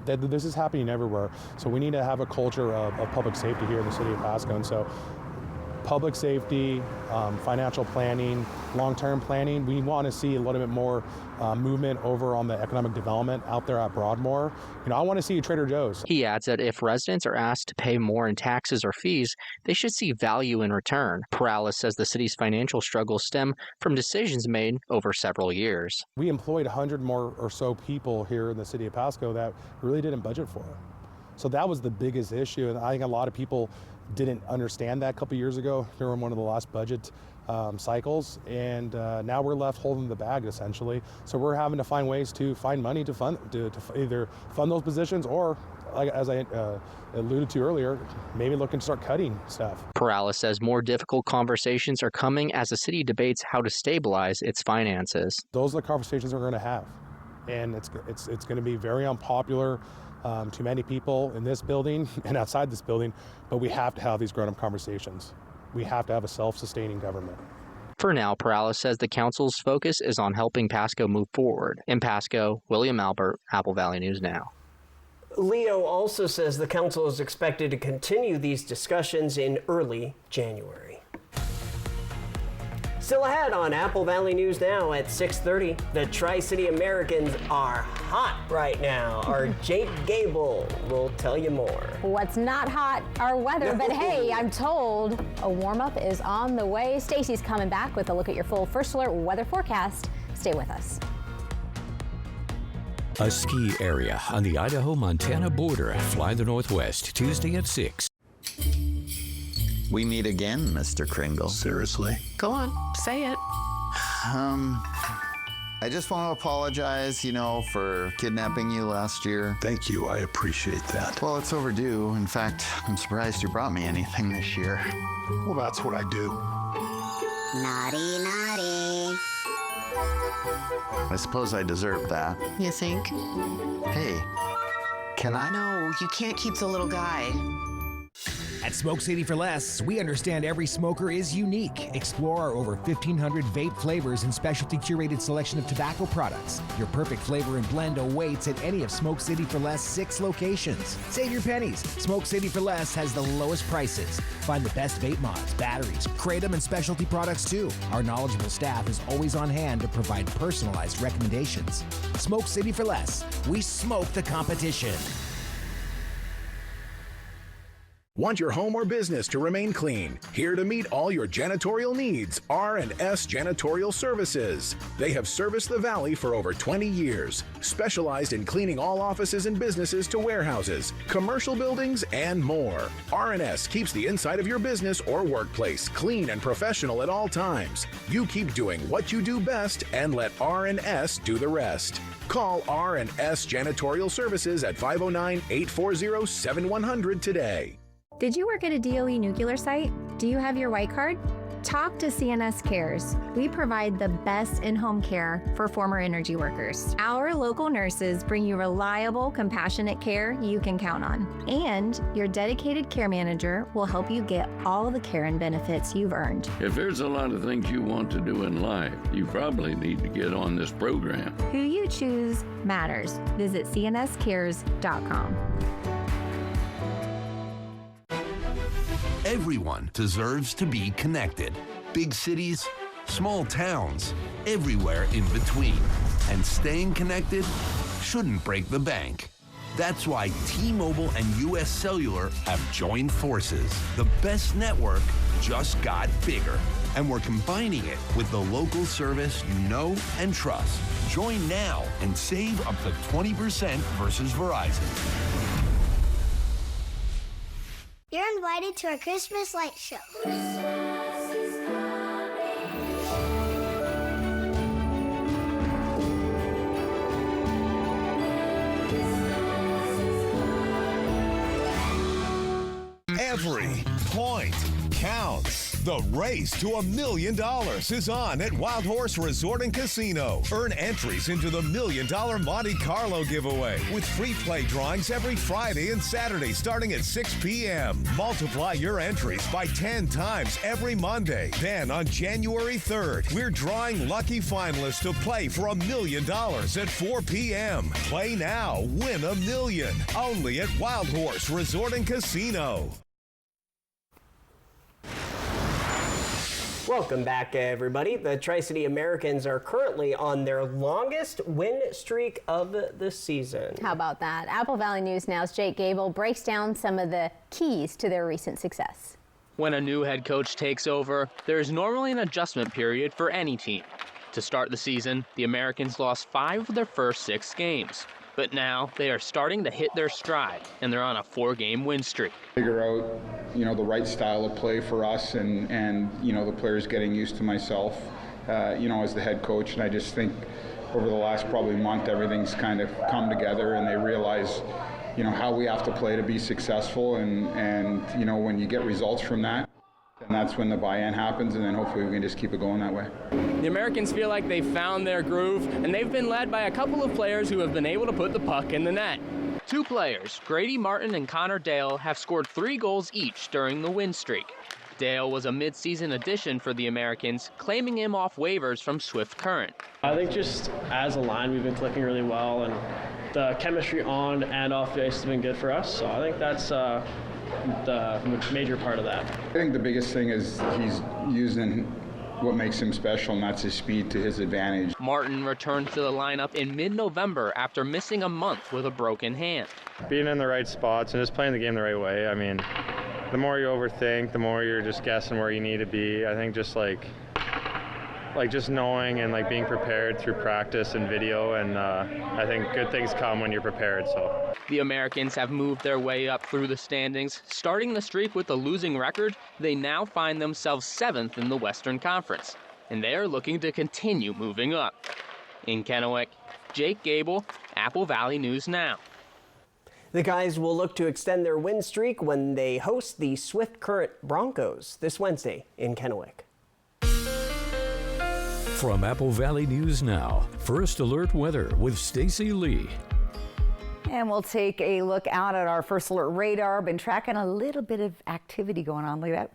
this is happening everywhere. So we need to have a culture of public safety here in the city of Pasco. And so public safety, financial planning, long-term planning. We want to see a little bit more movement over on the economic development out there at Broadmoor. I want to see Trader Joe's.
He adds that if residents are asked to pay more in taxes or fees, they should see value in return. Perales says the city's financial struggles stem from decisions made over several years.
We employed 100 more or so people here in the city of Pasco that really didn't budget for it. So that was the biggest issue, and I think a lot of people didn't understand that a couple years ago during one of the last budget cycles, and now we're left holding the bag essentially. So we're having to find ways to find money to fund to either fund those positions or, like as I alluded to earlier, maybe looking to start cutting stuff.
Perales says more difficult conversations are coming as the city debates how to stabilize its finances.
Those are the conversations we're going to have, and it's going to be very unpopular to many people in this building and outside this building, but we have to have these grown-up conversations. We have to have a self-sustaining government.
For now, Perales says the council's focus is on helping Pasco move forward. In Pasco, William Albert, Apple Valley News Now.
Leo also says the council is expected to continue these discussions in early January. Still ahead on Apple Valley News Now at 6:30, the Tri-City Americans are hot right now. Our Jake Gable will tell you more.
What's not hot, our weather, but hey, I'm told a warm-up is on the way. Stacy's coming back with a look at your full First Alert weather forecast. Stay with us.
A ski area on the Idaho-Montana border. Fly the Northwest, Tuesday at 6.
We meet again, Mr. Kringle.
Seriously?
Go on, say it.
I just want to apologize, for kidnapping you last year.
Thank you, I appreciate that.
Well, it's overdue. In fact, I'm surprised you brought me anything this year.
Well, that's what I do.
Naughty, naughty.
I suppose I deserve that.
You think?
Hey, can I?
No, you can't keep the little guy.
At Smoke City for Less, we understand every smoker is unique. Explore our over 1,500 vape flavors and specialty curated selection of tobacco products. Your perfect flavor and blend awaits at any of Smoke City for Less 6 locations. Save your pennies. Smoke City for Less has the lowest prices. Find the best vape mods, batteries, kratom, and specialty products too. Our knowledgeable staff is always on hand to provide personalized recommendations. Smoke City for Less. We smoke the competition.
Want your home or business to remain clean? Here to meet all your janitorial needs, R&S Janitorial Services. They have serviced the Valley for over 20 years, specialized in cleaning all offices and businesses to warehouses, commercial buildings, and more. R&S keeps the inside of your business or workplace clean and professional at all times. You keep doing what you do best and let R&S do the rest. Call R&S Janitorial Services at 509-840-7100 today.
Did you work at a DOE nuclear site? Do you have your white card? Talk to CNS Cares. We provide the best in-home care for former energy workers. Our local nurses bring you reliable, compassionate care you can count on. And your dedicated care manager will help you get all the care and benefits you've earned.
If there's a lot of things you want to do in life, you probably need to get on this program.
Who you choose matters. Visit cnscares.com.
Everyone deserves to be connected. Big cities, small towns, everywhere in between. And staying connected shouldn't break the bank. That's why T-Mobile and US Cellular have joined forces. The best network just got bigger. And we're combining it with the local service you know and trust. Join now and save up to 20% versus Verizon.
You're invited to our Christmas light show.
Every point counts. The race to $1 million is on at Wild Horse Resort and Casino. Earn entries into the $1 Million Monte Carlo giveaway with free play drawings every Friday and Saturday starting at 6 p.m. Multiply your entries by 10 times every Monday. Then on January 3rd, we're drawing lucky finalists to play for $1 million at 4 p.m. Play now, win $1 million. Only at Wild Horse Resort and Casino.
Welcome back, everybody. The Tri-City Americans are currently on their longest win streak of the season.
How about that? Apple Valley News Now's Jake Gable breaks down some of the keys to their recent success.
When a new head coach takes over, there is normally an adjustment period for any team. To start the season, the Americans lost 5 of their first 6 games. But now they are starting to hit their stride, and they're on a 4-game win streak.
Figure out, the right style of play for us, and the players getting used to myself, as the head coach. And I just think over the last probably month, everything's kind of come together, and they realize, how we have to play to be successful, and when you get results from that, and that's when the buy-in happens, and then hopefully we can just keep it going that way.
The Americans feel like they've found their groove, and they've been led by a couple of players who have been able to put the puck in the net. 2 players, Grady Martin and Connor Dale, have scored 3 goals each during the win streak. Dale was a mid-season addition for the Americans, claiming him off waivers from Swift Current.
I think just as a line, we've been clicking really well, and the chemistry on and off the ice has been good for us, so I think that's the major part of that.
I think the biggest thing is he's using what makes him special, and that's his speed to his advantage.
Martin returned to the lineup in mid-November after missing a month with a broken hand.
Being in the right spots and just playing the game the right way. I mean, the more you overthink, the more you're just guessing where you need to be. I think just like just knowing and being prepared through practice and video, and I think good things come when you're prepared. So
the Americans have moved their way up through the standings. Starting the streak with a losing record, they now find themselves 7th in the Western Conference, and they are looking to continue moving up. In Kennewick, Jake Gable, Apple Valley News Now.
The guys will look to extend their win streak when they host the Swift Current Broncos this Wednesday in Kennewick.
From Apple Valley News Now, First Alert Weather with Stacy Lee.
And we'll take a look out at our First Alert radar. Been tracking a little bit of activity going on. Look at that.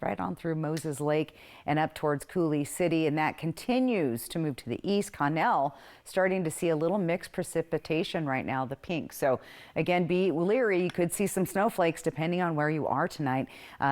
Right on through Moses Lake and up towards Coulee City, and that continues to move to the east. Connell starting to see a little mixed precipitation right now, the pink. So again, be leery. You could see some snowflakes depending on where you are tonight.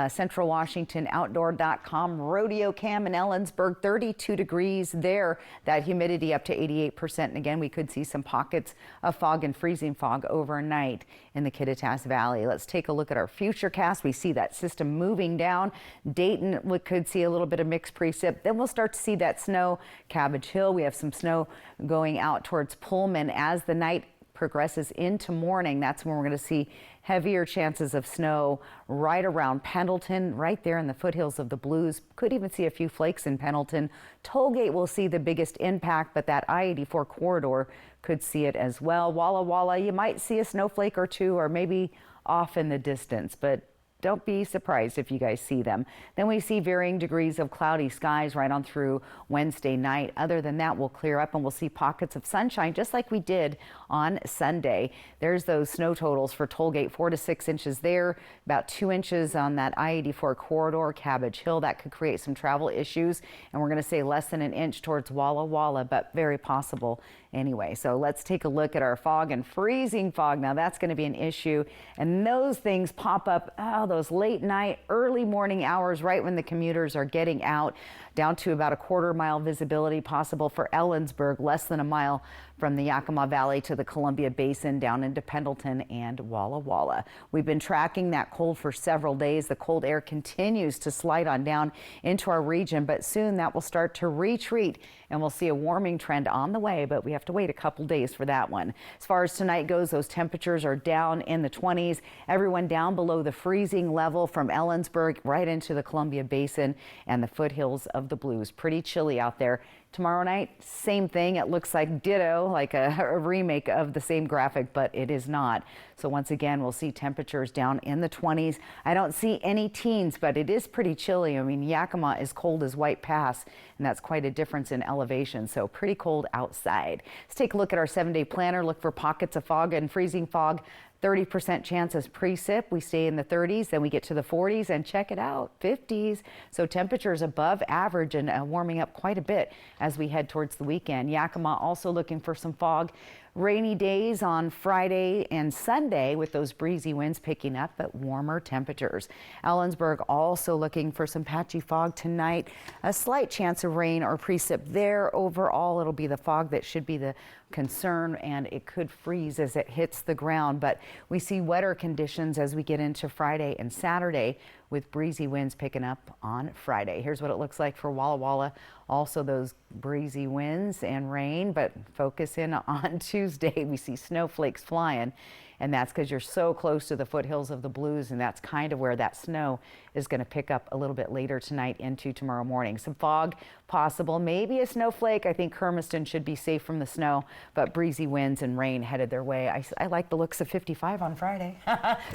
Central Washington Outdoor.com rodeo cam in Ellensburg, 32 degrees there. That humidity up to 88%. And again, we could see some pockets of fog and freezing fog overnight in the Kittitas Valley. Let's take a look at our futurecast. We see that system moving down. Dayton, we could see a little bit of mixed precip. Then we'll start to see that snow. Cabbage Hill, we have some snow going out towards Pullman as the night progresses into morning. That's when we're going to see heavier chances of snow right around Pendleton, right there in the foothills of the Blues. Could even see a few flakes in Pendleton. Tollgate will see the biggest impact, but that I-84 corridor could see it as well. Walla Walla, you might see a snowflake or two, or maybe off in the distance, but don't be surprised if you guys see them. Then we see varying degrees of cloudy skies right on through Wednesday night. Other than that, we'll clear up and we'll see pockets of sunshine just like we did on Sunday. There's those snow totals for Tollgate, 4 to 6 inches there, about 2 inches on that I-84 corridor, Cabbage Hill. That could create some travel issues. And we're going to say less than an inch towards Walla Walla, but very possible anyway. So let's take a look at our fog and freezing fog. Now that's going to be an issue. And those things pop up, those late night, early morning hours, right when the commuters are getting out, down to about a quarter-mile visibility possible for Ellensburg, less than a mile from the Yakima Valley to the Columbia Basin, down into Pendleton and Walla Walla. We've been tracking that cold for several days. The cold air continues to slide on down into our region, but soon that will start to retreat and we'll see a warming trend on the way, but we have to wait a couple days for that one. As far as tonight goes, those temperatures are down in the 20s. Everyone down below the freezing level from Ellensburg right into the Columbia Basin and the foothills of the Blues. Pretty chilly out there. Tomorrow night, same thing. It looks like ditto, like a remake of the same graphic, but it is not. So once again, we'll see temperatures down in the 20s. I don't see any teens, but it is pretty chilly. I mean, Yakima is cold as White Pass, and that's quite a difference in elevation. So pretty cold outside. Let's take a look at our 7-day planner. Look for pockets of fog and freezing fog 30% chance of precip. We stay in the 30s, then we get to the 40s, and check it out, 50s. So temperatures above average and warming up quite a bit as we head towards the weekend. Yakima also looking for some fog. Rainy days on Friday and Sunday with those breezy winds picking up, but warmer temperatures. Ellensburg also looking for some patchy fog tonight. A slight chance of rain or precip there. Overall, it'll be the fog that should be the concern, and it could freeze as it hits the ground. But we see wetter conditions as we get into Friday and Saturday, with breezy winds picking up on Friday. Here's what it looks like for Walla Walla. Also those breezy winds and rain, but focus in on Tuesday. We see snowflakes flying, and that's because you're so close to the foothills of the Blues, and that's kind of where that snow is going to pick up a little bit later tonight into tomorrow morning. Some fog possible, maybe a snowflake. I think Hermiston should be safe from the snow, but breezy winds and rain headed their way. I like the looks of 55 on Friday.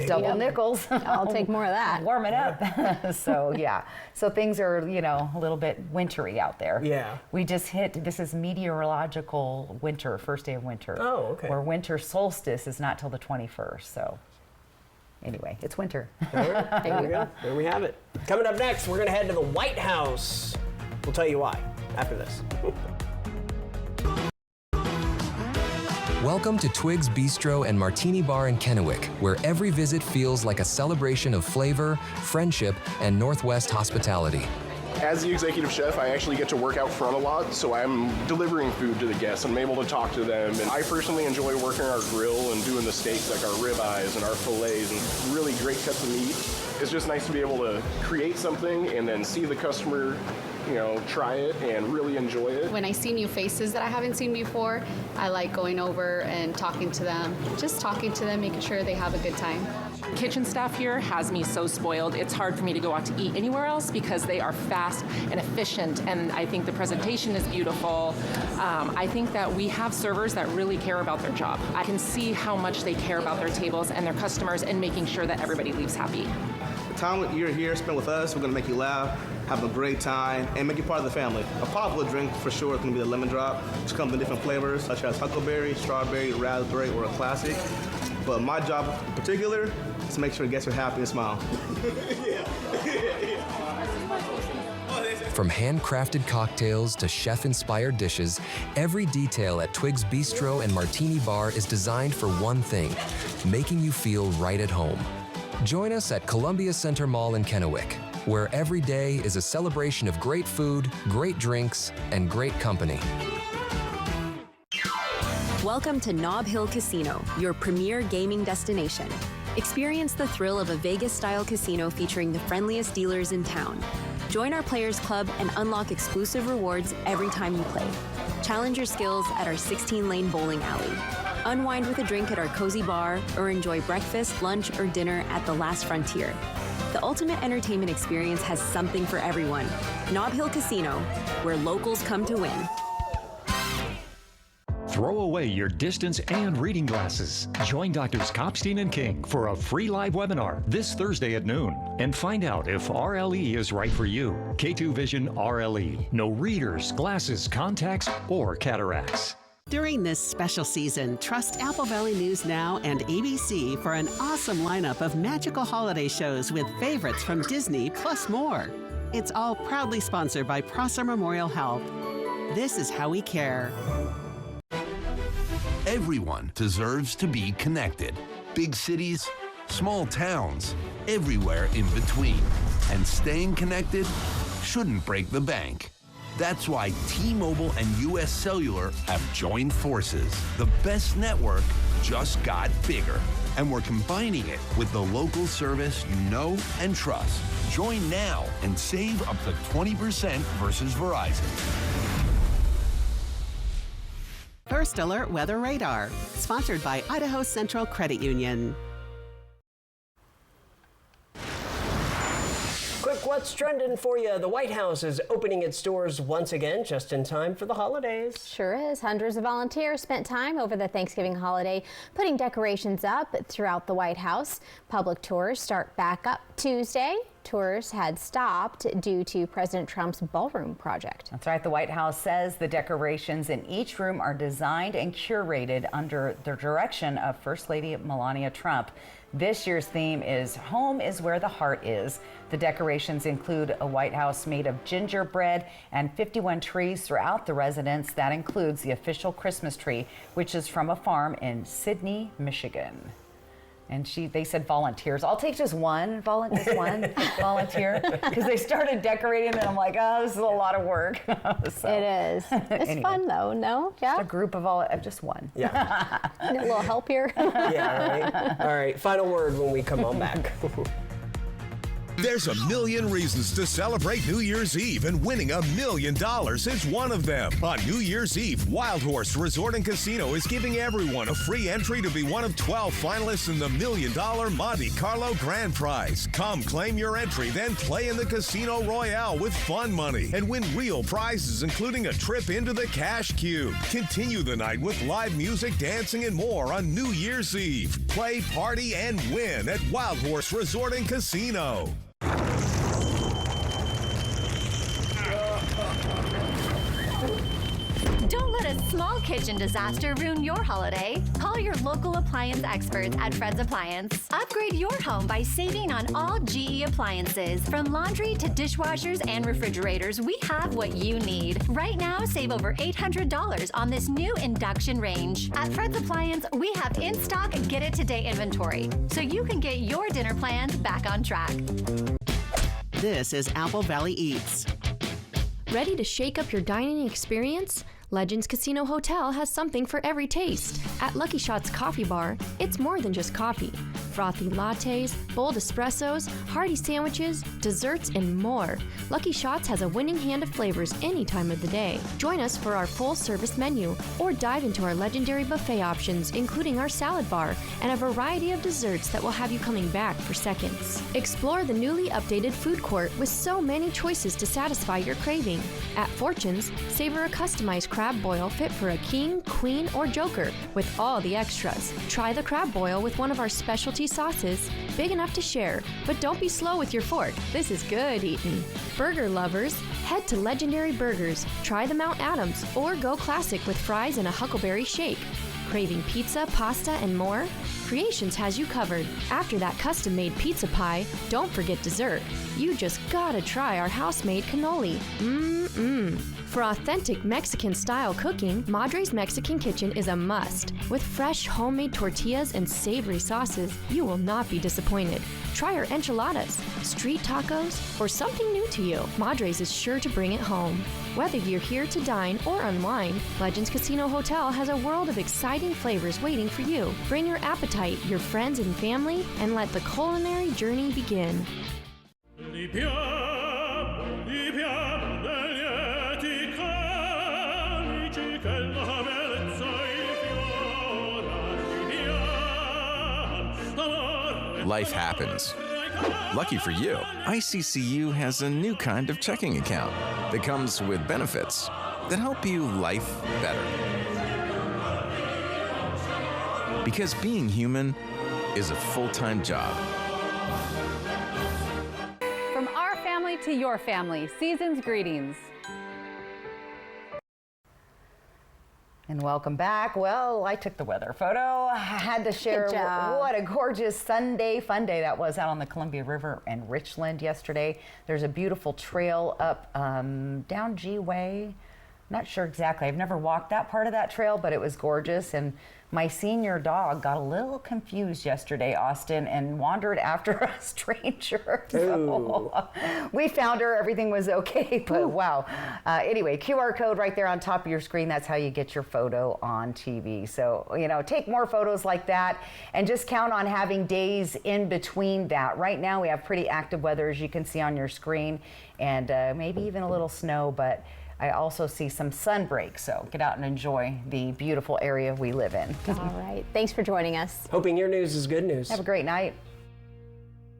Double nickels.
I'll take more of that.
Warm it up. So yeah, so things are, you know, a little bit wintry out there.
Yeah.
We just hit, this is meteorological winter, first day of winter.
Oh, okay.
Where winter solstice is not till the 21st, so anyway, it's winter.
There we go. There we have it. Coming up next, we're going to head to the White House. We'll tell you why after this.
Welcome to Twig's Bistro and Martini Bar in Kennewick, where every visit feels like a celebration of flavor, friendship, and Northwest hospitality.
As the executive chef, I actually get to work out front a lot, so I'm delivering food to the guests and I'm able to talk to them. And I personally enjoy working our grill and doing the steaks like our ribeyes and our fillets and really great cuts of meat. It's just nice to be able to create something and then see the customer, you know, try it and really enjoy it.
When I see new faces that I haven't seen before, I like going over and talking to them, just talking to them, making sure they have a good time.
Kitchen staff here has me so spoiled. It's hard for me to go out to eat anywhere else because they are fast and efficient, and I think the presentation is beautiful. I think that we have servers that really care about their job. I can see how much they care about their tables and their customers and making sure that everybody leaves happy.
The time you're here spent with us, we're going to make you laugh, have a great time, and make you part of the family. A popular drink for sure is going to be the lemon drop, which comes in different flavors such as huckleberry, strawberry, raspberry, or a classic. But my job in particular is to make sure the guests are happy and smile.
From handcrafted cocktails to chef-inspired dishes, every detail at Twig's Bistro and Martini Bar is designed for one thing, making you feel right at home. Join us at Columbia Center Mall in Kennewick, where every day is a celebration of great food, great drinks, and great company.
Welcome to Nob Hill Casino, your premier gaming destination. Experience the thrill of a Vegas-style casino featuring the friendliest dealers in town. Join our Players Club and unlock exclusive rewards every time you play. Challenge your skills at our 16-lane bowling alley. Unwind with a drink at our cozy bar, or enjoy breakfast, lunch, or dinner at the Last Frontier. The ultimate entertainment experience has something for everyone. Nob Hill Casino, where locals come to win.
Throw away your distance and reading glasses. Join Doctors Kopstein and King for a free live webinar this Thursday at noon and find out if RLE is right for you. K2 Vision RLE. No readers, glasses, contacts, or cataracts.
During this special season, trust Apple Valley News Now and ABC for an awesome lineup of magical holiday shows with favorites from Disney plus more. It's all proudly sponsored by Prosser Memorial Health. This is how we care.
Everyone deserves to be connected. Big cities, small towns, everywhere in between. And staying connected shouldn't break the bank. That's why T-Mobile and US Cellular have joined forces. The best network just got bigger. And we're combining it with the local service you know and trust. Join now and save up to 20% versus Verizon.
First Alert Weather Radar, sponsored by Idaho Central Credit Union.
Quick, what's trending for you? The White House is opening its doors once again, just in time for the holidays.
Sure is. Hundreds of volunteers spent time over the Thanksgiving holiday putting decorations up throughout the White House. Public tours start back up Tuesday. Tours had stopped due to President Trump's ballroom project.
That's right. The White House says the decorations in each room are designed and curated under the direction of First Lady Melania Trump. This year's theme is Home is Where the Heart Is. The decorations include a White House made of gingerbread and 51 trees throughout the residence. That includes the official Christmas tree, which is from a farm in Sidney, Michigan. And they said volunteers. I'll take just one volunteer, because they started decorating and I'm like, oh, this is a lot of work. So,
it is. It's anyway, fun though, no? Yeah.
Just a group of just one.
Yeah.
A little help here.
Yeah, right. All right, final word when we come on back.
There's a million reasons to celebrate New Year's Eve, and winning $1 million is one of them. On New Year's Eve, Wild Horse Resort and Casino is giving everyone a free entry to be one of 12 finalists in the $1 million Monte Carlo Grand Prize. Come claim your entry, then play in the Casino Royale with fun money and win real prizes, including a trip into the Cash Cube. Continue the night with live music, dancing, and more on New Year's Eve. Play, party, and win at Wild Horse Resort and Casino.
Don't let a small kitchen disaster ruin your holiday. Call your local appliance experts at Fred's Appliance. Upgrade your home by saving on all GE appliances. From laundry to dishwashers and refrigerators, we have what you need. Right now, save over $800 on this new induction range. At Fred's Appliance, we have in-stock get-it-today inventory, so you can get your dinner plans back on track.
This is Apple Valley Eats.
Ready to shake up your dining experience? Legends Casino Hotel has something for every taste. At Lucky Shots Coffee Bar, it's more than just coffee. Frothy lattes, bold espressos, hearty sandwiches, desserts, and more. Lucky Shots has a winning hand of flavors any time of the day. Join us for our full-service menu, or dive into our legendary buffet options, including our salad bar and a variety of desserts that will have you coming back for seconds. Explore the newly updated food court with so many choices to satisfy your craving. At Fortune's, savor a customized crab boil fit for a king, queen, or joker with all the extras. Try the crab boil with one of our specialty sauces, big enough to share, but don't be slow with your fork. This is good eating. Burger lovers, head to Legendary Burgers. Try the Mount Adams or go classic with fries and a Huckleberry shake. Craving pizza, pasta, and more? Creations has you covered. After that custom-made pizza pie, don't forget dessert. You just gotta try our house-made cannoli. For authentic Mexican-style cooking, Madre's Mexican Kitchen is a must. With fresh homemade tortillas and savory sauces, you will not be disappointed. Try our enchiladas, street tacos, or something new to you. Madre's is sure to bring it home. Whether you're here to dine or unwind, Legends Casino Hotel has a world of exciting flavors waiting for you. Bring your appetite, your friends and family, and let the culinary journey begin.
Life happens. Lucky for you, ICCU has a new kind of checking account that comes with benefits that help you life better. Because being human is a full-time job.
From our family to your family, season's greetings.
And welcome back. Well, I took the weather photo. I had to share what a gorgeous Sunday fun day that was out on the Columbia River in Richland yesterday. There's a beautiful trail up down G-Way. Not sure exactly. I've never walked that part of that trail, but it was gorgeous. And my senior dog got a little confused yesterday, Austin, and wandered after a stranger. So we found her. Everything was okay, but wow. Anyway, QR code right there on top of your screen. That's how you get your photo on TV. So, you know, take more photos like that and just count on having days in between that. Right now, we have pretty active weather, as you can see on your screen, and maybe even a little snow, but I also see some sun break, so get out and enjoy the beautiful area we live in.
All right. Thanks for joining us.
Hoping your news is good news.
Have a great night.